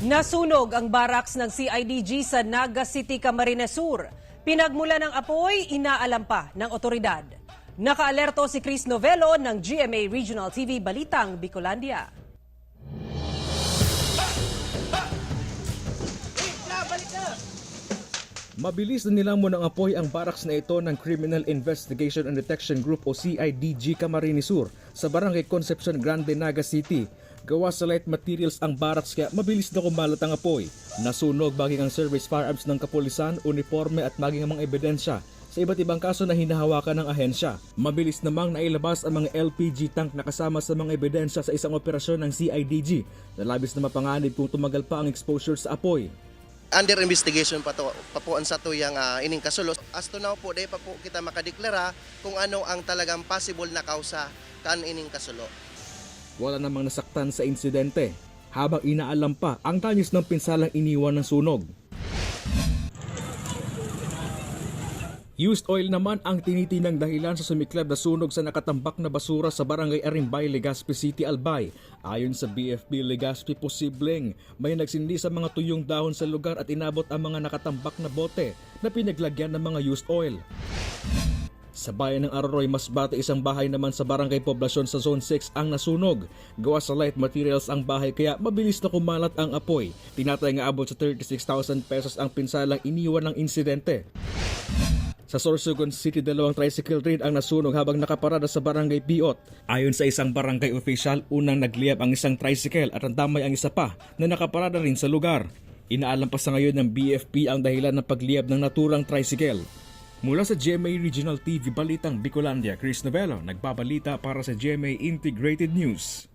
Nasunog ang barracks ng CIDG sa Naga City, Camarines Sur. Pinagmula ng apoy, inaalam pa ng otoridad. Nakaalerto si Chris Novelo ng GMA Regional TV Balitang Bicolandia. Mabilis na nilamon ng apoy ang barracks na ito ng Criminal Investigation and Detection Group o CIDG Camarines Sur sa Barangay Concepcion Grande, Naga City. Gawa sa light materials ang barracks kaya mabilis na kumalat ang apoy. Nasunog maging ang service firearms ng kapulisan, uniforme at maging ang mga ebidensya sa iba't ibang kaso na hinahawakan ng ahensya. Mabilis namang nailabas ang mga LPG tank na kasama sa mga ebidensya sa isang operasyon ng CIDG na labis na mapanganib kung tumagal pa ang exposure sa apoy. Under investigation pa po ang sa tuyang ining kasulo. As to now po, dahil pa po kita makadeklara kung ano ang talagang possible na kausa kan ining kasulo. Wala namang nasaktan sa insidente, habang inaalam pa ang tanyos ng pinsalang iniwan ng sunog. Used oil naman ang tinitinang dahilan sa sumiklab na sunog sa nakatambak na basura sa Barangay Arimbay, Legazpi City, Albay. Ayon sa BFP Legazpi, posibleng may nagsindi sa mga tuyong dahon sa lugar at inabot ang mga nakatambak na bote na pinaglagyan ng mga used oil. Sa bayan ng Aroroy, Masbate, isang bahay naman sa Barangay Poblasyon sa Zone 6 ang nasunog. Gawa sa light materials ang bahay kaya mabilis na kumalat ang apoy. Tinatay nga abot sa 36,000 pesos ang pinsalang iniwan ng insidente. Sa Sorsogon City, 2 tricycle rin ang nasunog habang nakaparada sa Barangay Biot. Ayon sa isang barangay official, unang nagliyab ang isang tricycle at damay ang isa pa na nakaparada rin sa lugar. Inaalam pa sa ngayon ng BFP ang dahilan ng pagliyab ng naturang tricycle. Mula sa GMA Regional TV Balitang Bicolandia, Chris Novelo, nagbabalita para sa GMA Integrated News.